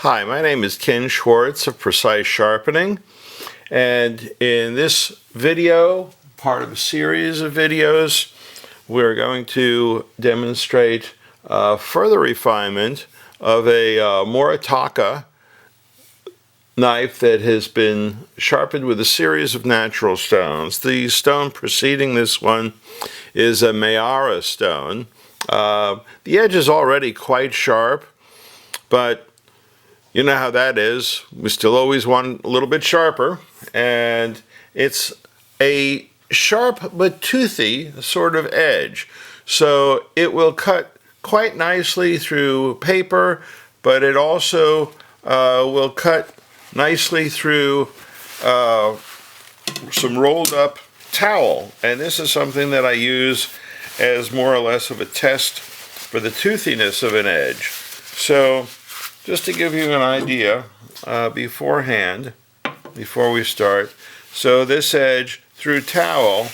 Hi, my name is Ken Schwartz of Precise Sharpening, and in this video, part of a series of videos, we're going to demonstrate further refinement of a Moritaka knife that has been sharpened with a series of natural stones. The stone preceding this one is a Meara stone. The edge is already quite sharp, but you know how that is. We still always want a little bit sharper, and it's a sharp but toothy sort of edge. So it will cut quite nicely through paper, but it also will cut nicely through some rolled up towel. And this is something that I use as more or less of a test for the toothiness of an edge. So just to give you an idea beforehand, before we start, so this edge through towel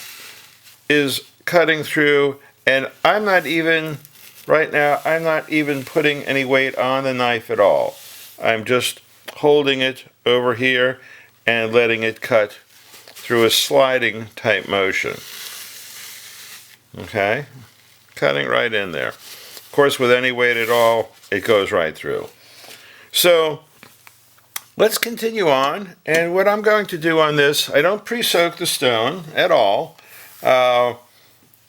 is cutting through, and right now I'm not even putting any weight on the knife at all. I'm just holding it over here and letting it cut through a sliding type motion. Okay, cutting right in there. Of course, with any weight at all, it goes right through. So let's continue on, and what I'm going to do on this, I don't pre-soak the stone at all,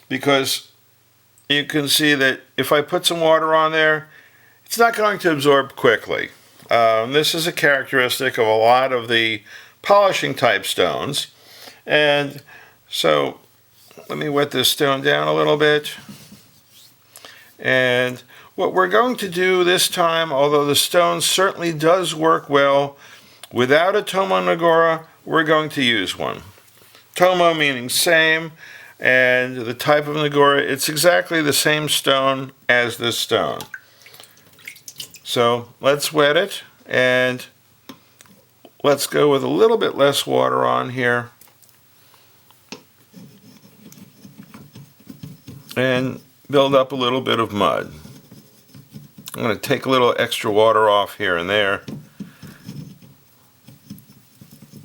because you can see that if I put some water on there, it's not going to absorb quickly. This is a characteristic of a lot of the polishing type stones, and so let me wet this stone down a little bit. And what we're going to do this time, although the stone certainly does work well, without a tomonagura, we're going to use one. Tomo meaning same, and the type of nagura, it's exactly the same stone as this stone. So let's wet it, and let's go with a little bit less water on here. And build up a little bit of mud. I'm going to take a little extra water off here and there.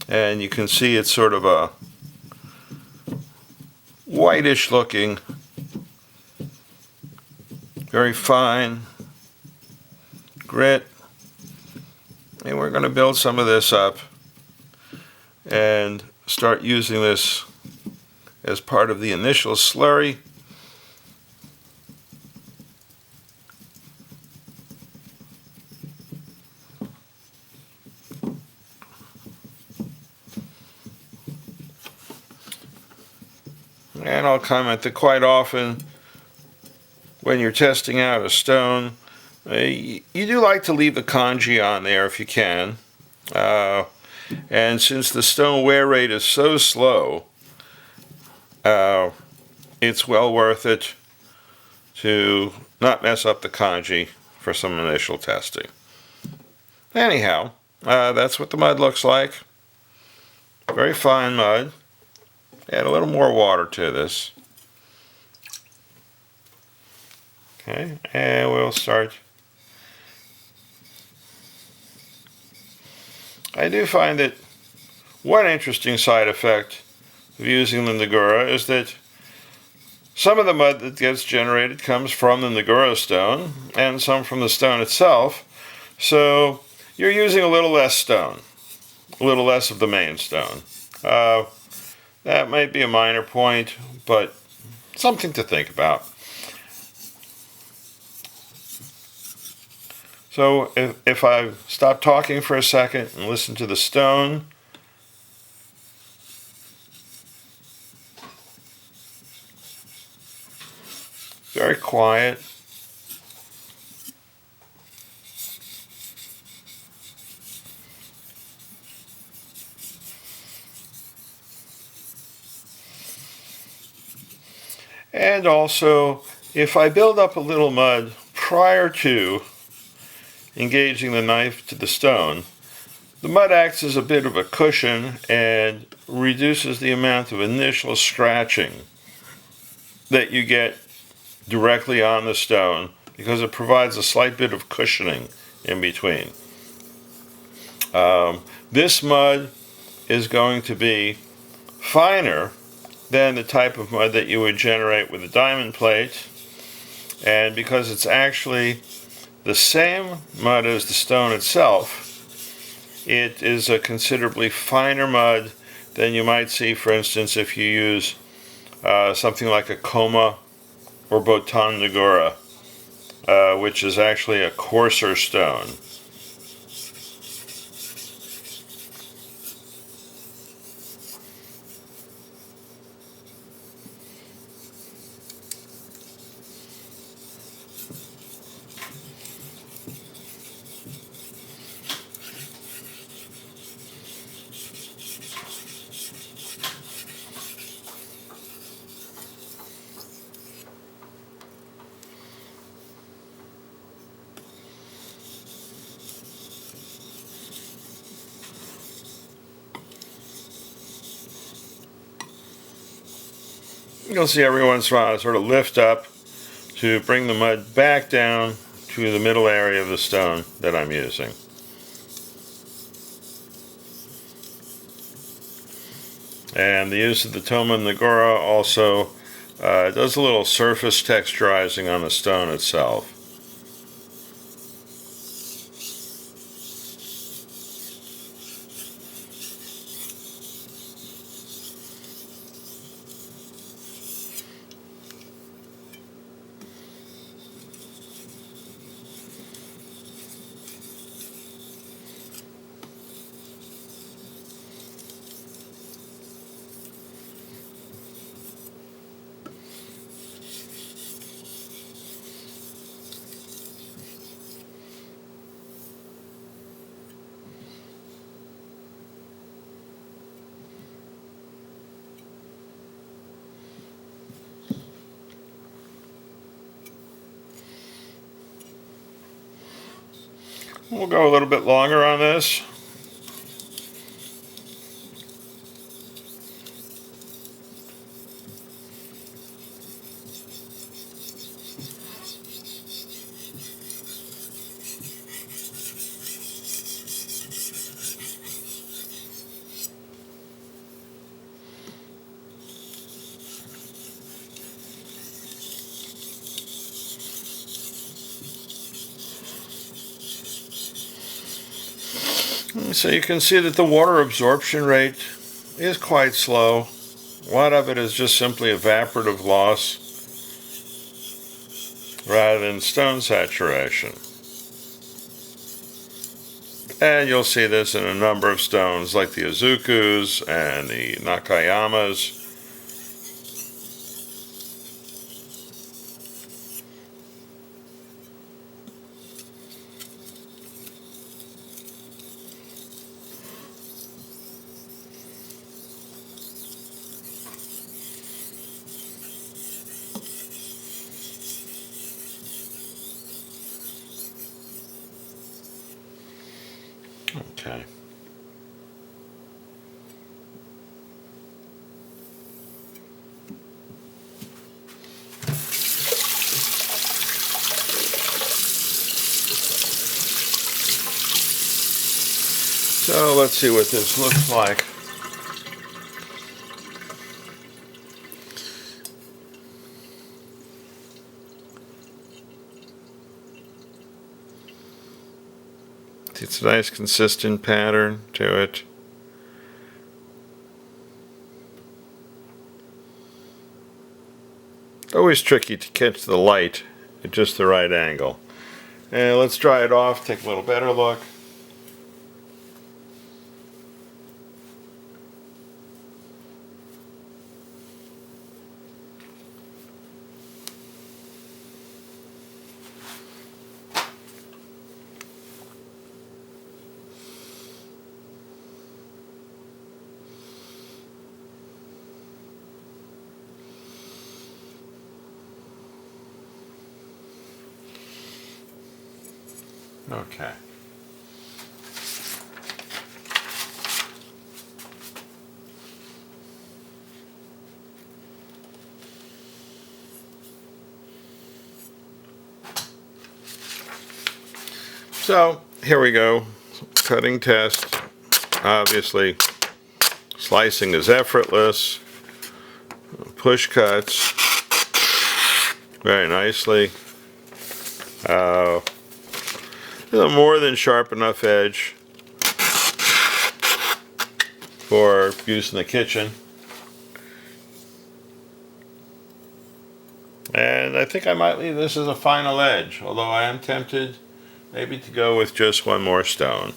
And you can see it's sort of a whitish looking, very fine grit. And we're going to build some of this up and start using this as part of the initial slurry. And I'll comment that quite often when you're testing out a stone, you do like to leave the kanji on there if you can. And since the stone wear rate is so slow, it's well worth it to not mess up the kanji for some initial testing. Anyhow, that's what the mud looks like. Very fine mud. Add a little more water to this. Okay, and we'll start. I do find that one interesting side effect of using the nagura is that some of the mud that gets generated comes from the nagura stone and some from the stone itself. So you're using a little less stone, a little less of the main stone. That might be a minor point, but something to think about. So if I stop talking for a second and listen to the stone, very quiet. And also, if I build up a little mud prior to engaging the knife to the stone, the mud acts as a bit of a cushion and reduces the amount of initial scratching that you get directly on the stone because it provides a slight bit of cushioning in between. This mud is going to be finer than the type of mud that you would generate with a diamond plate, and because it's actually the same mud as the stone itself, it is a considerably finer mud than you might see, for instance, if you use something like a koma or tomonagura, which is actually a coarser stone. You'll see every once in a while I sort of lift up to bring the mud back down to the middle area of the stone that I'm using. And the use of the tomonagura also does a little surface texturizing on the stone itself. We'll go a little bit longer on this. So you can see that the water absorption rate is quite slow. A lot of it is just simply evaporative loss rather than stone saturation. And you'll see this in a number of stones like the Ozukus and the Nakayamas. Okay. So let's see what this looks like. It's a nice consistent pattern to it. Always tricky to catch the light at just the right angle. And let's dry it off, take a little better look. Okay. So here we go. Cutting test. Obviously, slicing is effortless. Push cuts very nicely. A little more than sharp enough edge for use in the kitchen. And I think I might leave this as a final edge, although I am tempted maybe to go with just one more stone.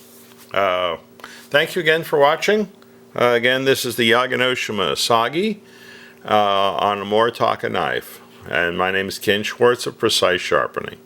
Thank you again for watching. Again, this is the Yaginoshima Asagi on a Moritaka knife. And my name is Ken Schwartz of Precise Sharpening.